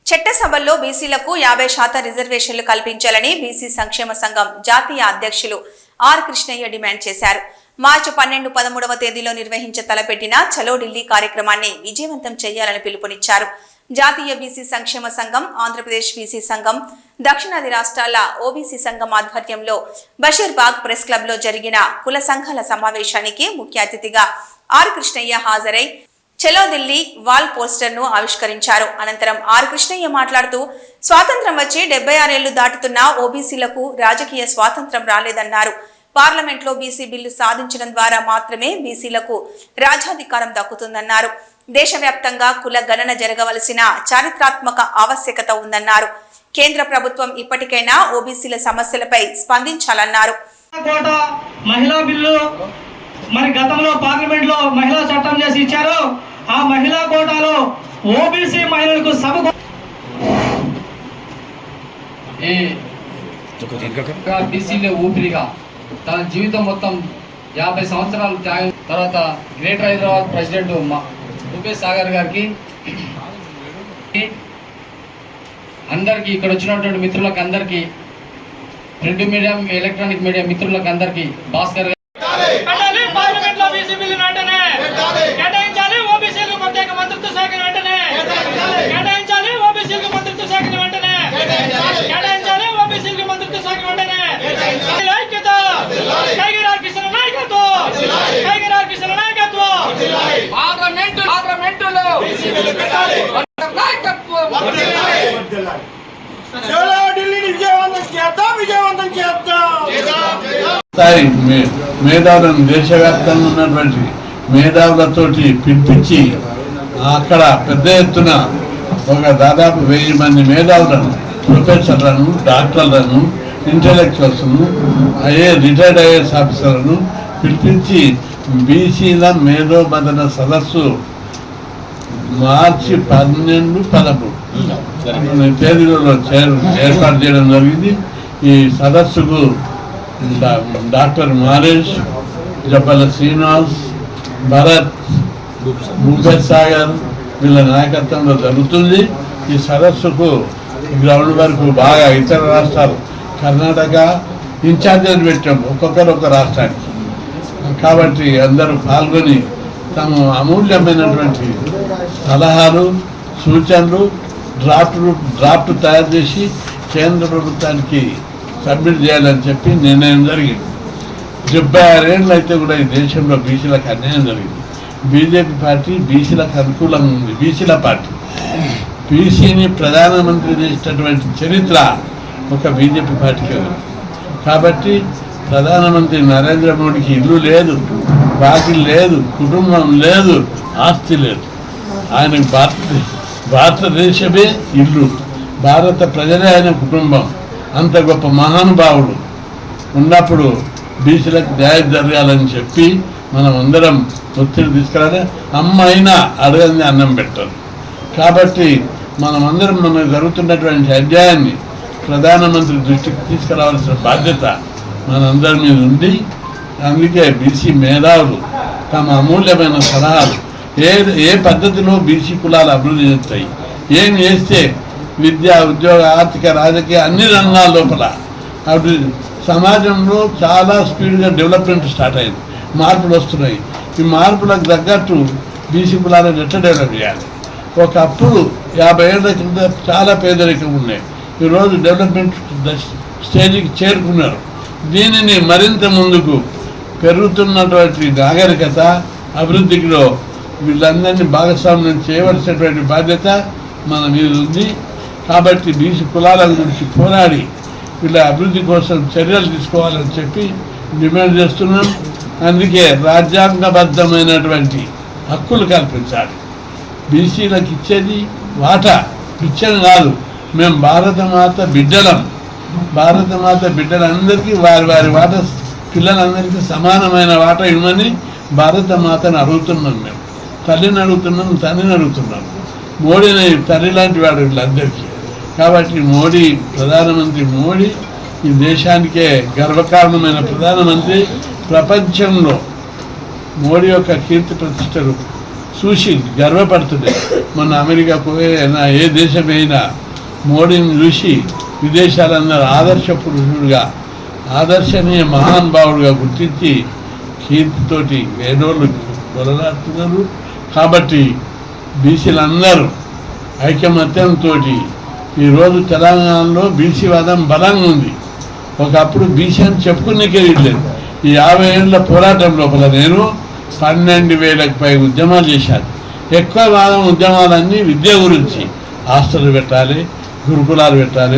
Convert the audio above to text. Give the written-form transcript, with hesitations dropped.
చట్టసభల్లో బీసీలకు 50% రిజర్వేషన్లు కల్పించాలని బీసీ సంక్షేమ సంఘం జాతీయ అధ్యక్షులు ఆర్ కృష్ణయ్య డిమాండ్ చేశారు. మార్చి 12, 13వ తేదీలో నిర్వహించ తలపెట్టిన చలో ఢిల్లీ కార్యక్రమాన్ని విజయవంతం చేయాలని పిలుపునిచ్చారు. జాతీయ బీసీ సంక్షేమ సంఘం, ఆంధ్రప్రదేశ్ బీసీ సంఘం, దక్షిణాది రాష్ట్రాల ఓబీసీ సంఘం ఆధ్వర్యంలో బషీర్బాగ్ ప్రెస్ క్లబ్ లో జరిగిన కుల సంఘాల సమావేశానికి ముఖ్య అతిథిగా ఆర్ కృష్ణయ్య హాజరై చలో ఢిల్లీ వాల్ పోస్టర్ ను ఆవిష్కరించారు. అనంతరం ఆర్ కృష్ణయ్య మాట్లాడుతూ స్వాతంత్రం వచ్చి 76 ఏళ్లు దాటుతున్న ఓబీసీలకు రాజకీయ స్వాతంత్రం రాలేదన్నారు. పార్లమెంట్ లో బీసీ బిల్లు సాధించడం ద్వారా మాత్రమే బీసీలకు రాజ్యాధికారం దక్కుతుందన్నారు. దేశవ్యాప్తంగా కుల గణన జరగవలసిన చారిత్రాత్మక ఆవశ్యకత ఉందన్నారు. కేంద్ర ప్రభుత్వం ఇప్పటికైనా ఓబీసీల సమస్యలపై స్పందించాలన్నారు. మహిళా బిల్లు మరి గతంలో పార్లమెంట్ లో మహిళా చట్టం చేసి ఇచ్చారు. ఆ మహిళా కోటాలో ఓబీసీ మహిళలకు బీసీలో ఊపిరిగా తన జీవితం మొత్తం 50 సంవత్సరాలు త్యాగం తర్వాత గ్రేటర్ హైదరాబాద్ ప్రెసిడెంట్ రూపేష్ సాగర్ గారికి, అందరికీ ఇక్కడ వచ్చినటువంటి మిత్రులకు అందరికీ, ప్రింట్ మీడియా, ఎలక్ట్రానిక్ మీడియా మిత్రులకు అందరికీ, భాస్కర్ మేధావులను దేశవ్యాప్తంగా ఉన్నటువంటి మేధావులతోటి పిలిపించి అక్కడ పెద్ద ఎత్తున ఒక దాదాపు 1000 మంది మేధావులను, ప్రొఫెసర్లను, డాక్టర్లను, ఇంటెలెక్చువల్స్ను, రిటైర్డ్ ఐఏఎస్ ఆఫీసర్లను పిలిపించి బీసీల మేధోబదన సదస్సు మార్చి 12, 13 తేదీలలో ఏర్పాటు చేయడం జరిగింది. ఈ సదస్సుకు డాక్టర్ మారేష్, జబ్బల శ్రీనివాస్, భరత్, భూపేష్ సాగర్ వీళ్ళ నాయకత్వంలో జరుగుతుంది. ఈ సదస్సుకు గ్రౌండ్ వరకు బాగా ఇతర రాష్ట్రాలు, కర్ణాటక ఇన్ఛార్జీలు పెట్టాం, ఒక్కొక్కరు ఒక రాష్ట్రానికి. కాబట్టి అందరూ పాల్గొని తమ అమూల్యమైనటువంటి సలహాలు, సూచనలు, డ్రాఫ్ట్ తయారు చేసి కేంద్ర ప్రభుత్వానికి సబ్మిట్ చేయాలని చెప్పి నిర్ణయం జరిగింది. 76 ఏళ్ళు అయితే కూడా ఈ దేశంలో బీసీలకు అన్యాయం జరిగింది. బీజేపీ పార్టీ బీసీలకు అనుకూలంగా ఉంది. బీసీల పార్టీ బీసీని ప్రధానమంత్రి చేసినటువంటి చరిత్ర ఒక బీజేపీ పార్టీకి ఉంది. కాబట్టి ప్రధానమంత్రి నరేంద్ర మోడీకి ఇల్లు లేదు, వాకిల్ లేదు, కుటుంబం లేదు, ఆస్తి లేదు. ఆయనకు భారతదేశమే ఇల్లు, భారత ప్రజలే ఆయన కుటుంబం. అంత గొప్ప మహానుభావుడు ఉన్నప్పుడు బీసీలకు న్యాయం జరగాలని చెప్పి మనం అందరం ఒత్తిడి తీసుకురాలి. అమ్మ అయినా అడగని అన్నం పెట్టాలి. కాబట్టి మనమందరం మనకు జరుగుతున్నటువంటి అధ్యాయాన్ని ప్రధానమంత్రి దృష్టికి తీసుకురావాల్సిన బాధ్యత మనందరి మీద ఉంది. అందుకే బీసీ మేధావులు తమ అమూల్యమైన సలహాలు, ఏ పద్ధతిలో బీసీ కులాలు అభివృద్ధి చెందుతాయి, ఏం చేస్తే విద్య, ఉద్యోగ, ఆర్థిక, రాజకీయ అన్ని రంగాల లోపల అభివృద్ధి, సమాజంలో చాలా స్పీడ్గా డెవలప్మెంట్ స్టార్ట్ అయింది, మార్పులు వస్తున్నాయి. ఈ మార్పులకు తగ్గట్టు బీసీ కులాలను ఎట్లా డెవలప్ చేయాలి? ఒకప్పుడు 50 ఏళ్ల కింద చాలా పేదరికం ఉన్నాయి. ఈరోజు డెవలప్మెంట్ స్టేజ్కి చేరుకున్నారు. దీనిని మరింత ముందుకు పెరుగుతున్నటువంటి నాగరికత అభివృద్ధిలో వీళ్ళందరినీ భాగస్వామ్యం చేయవలసినటువంటి బాధ్యత మన మీద ఉంది. కాబట్టి బీసీ కులాల గురించి పోరాడి వీళ్ళ అభివృద్ధి కోసం చర్యలు తీసుకోవాలని చెప్పి డిమాండ్ చేస్తున్నాం. అందుకే రాజ్యాంగబద్ధమైనటువంటి హక్కులు కల్పించాలి. బీసీలకు ఇచ్చేది వాటా ఇచ్చేది కాదు. మేము భారతమాత బిడ్డలందరికీ వారి వాటా, పిల్లలందరికీ సమానమైన వాటా ఇవ్వమని భారతమాతను అడుగుతున్నాం. మేము తల్లిని అడుగుతున్నాం, తండ్రిని అడుగుతున్నాం. మోడీని తల్లి లాంటి వాడు వీళ్ళందరికీ. కాబట్టి ప్రధానమంత్రి మోడీ ఈ దేశానికే గర్వకారణమైన ప్రధానమంత్రి. ప్రపంచంలో మోడీ యొక్క కీర్తి ప్రతిష్టలు చూసి గర్వపడుతుంది. మొన్న అమెరికా పోయినా ఏ దేశం అయినా మోడీని చూసి విదేశాలందరూ ఆదర్శ పురుషుడుగా ఆదర్శనీయ మహానుభావుడుగా గుర్తించి కీర్తితోటి వేదోళ్ళు కొలలాడుతున్నారు. కాబట్టి బీసీలందరూ ఐకమత్యంతో ఈరోజు తెలంగాణలో బీసీ వాదం బలంగా ఉంది. ఒకప్పుడు బీసీ అని చెప్పుకునేకే లేదు. ఈ 50 ఏళ్ళ పోరాటం లోపల నేను 12,000కు పైగా ఉద్యమాలు చేశాను. ఎక్కువ భాగం ఉద్యమాలన్నీ విద్య గురించి, హాస్టల్ పెట్టాలి, గురుకులాలు పెట్టాలి,